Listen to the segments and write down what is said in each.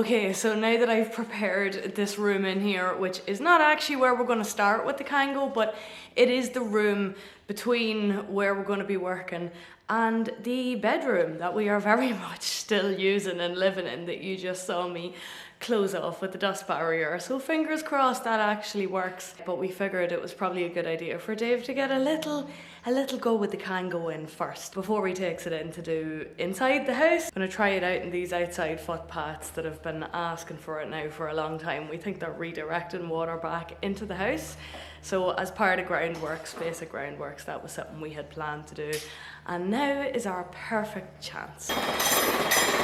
Okay, so now that I've prepared this room in here, which is not actually where we're going to start with the Kango, but it is the room between where we're going to be working and the bedroom that we are very much still using and living in, that you just saw me close off with the dust barrier. So fingers crossed that actually works. But we figured it was probably a good idea for Dave to get a little go with the Kango in first before he takes it in to do inside the house. I'm gonna try it out in these outside footpaths that have been asking for it now for a long time. We think they're redirecting water back into the house. So as part of groundworks, basic groundworks, that was something we had planned to do. And now is our perfect chance.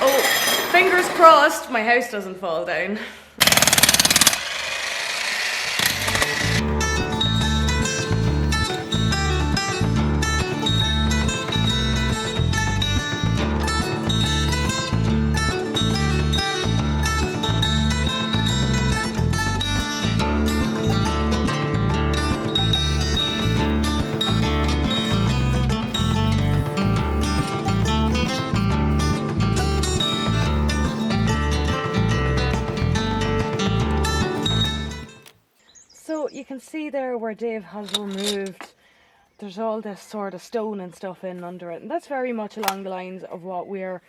Oh, fingers crossed my house doesn't fall down. So you can see there where Dave has removed, there's all this sort of stone and stuff in under it, and that's very much along the lines of what we're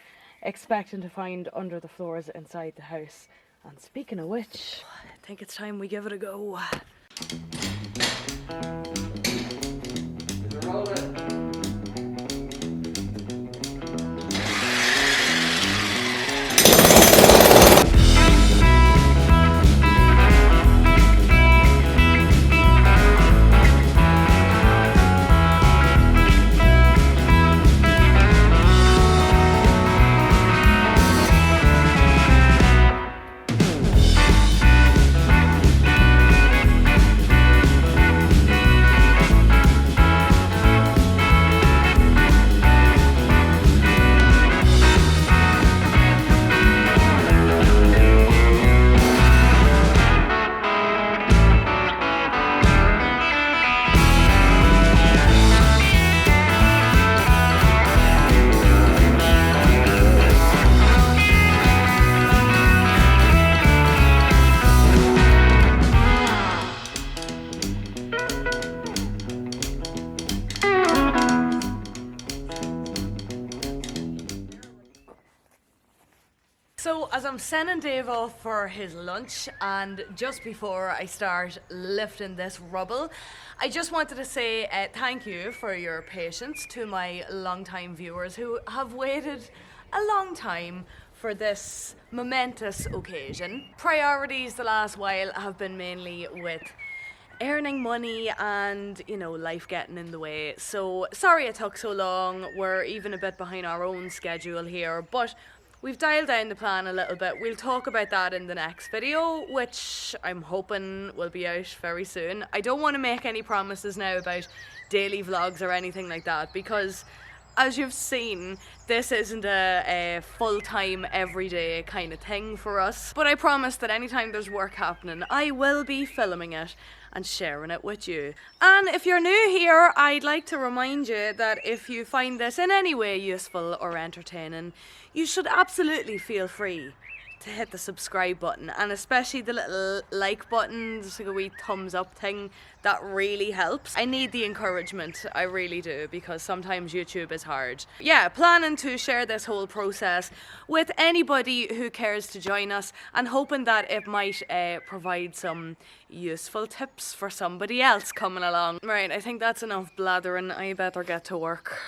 expecting to find under the floors inside the house. And speaking of which, I think it's time we give it a go. So as I'm sending Dave off for his lunch, and just before I start lifting this rubble, I just wanted to say thank you for your patience to my long-time viewers who have waited a long time for this momentous occasion. Priorities the last while have been mainly with earning money and, you know, life getting in the way. So sorry it took so long. We're even a bit behind our own schedule here, but we've dialed down the plan a little bit. We'll talk about that in the next video, which I'm hoping will be out very soon. I don't want to make any promises now about daily vlogs or anything like that, because as you've seen, this isn't a full-time, everyday kind of thing for us. But I promise that anytime there's work happening, I will be filming it and sharing it with you. And if you're new here, I'd like to remind you that if you find this in any way useful or entertaining, you should absolutely feel free to hit the subscribe button, and especially the little like button, just like a wee thumbs up thing. That really helps. I need the encouragement, I really do, because sometimes YouTube is hard. Yeah, planning to share this whole process with anybody who cares to join us, and hoping that it might provide some useful tips for somebody else coming along. Right, I think that's enough blathering. I better get to work.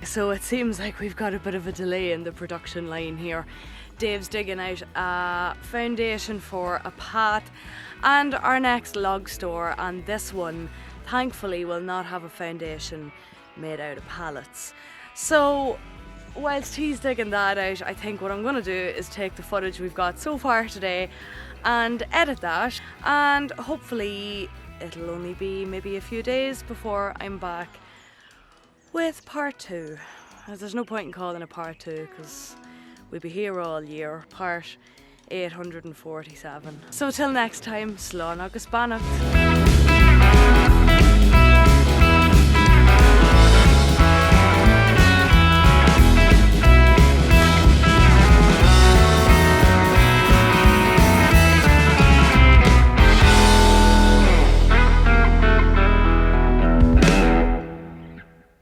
So it seems like we've got a bit of a delay in the production line here. Dave's digging out a foundation for a path and our next log store, and this one thankfully will not have a foundation made out of pallets. So whilst he's digging that out, I think what I'm going to do is take the footage we've got so far today and edit that, and hopefully it'll only be maybe a few days before I'm back with part 2. There's no point in calling it part 2 because we'll be here all year, part 847. So till next time, slán agus beannacht.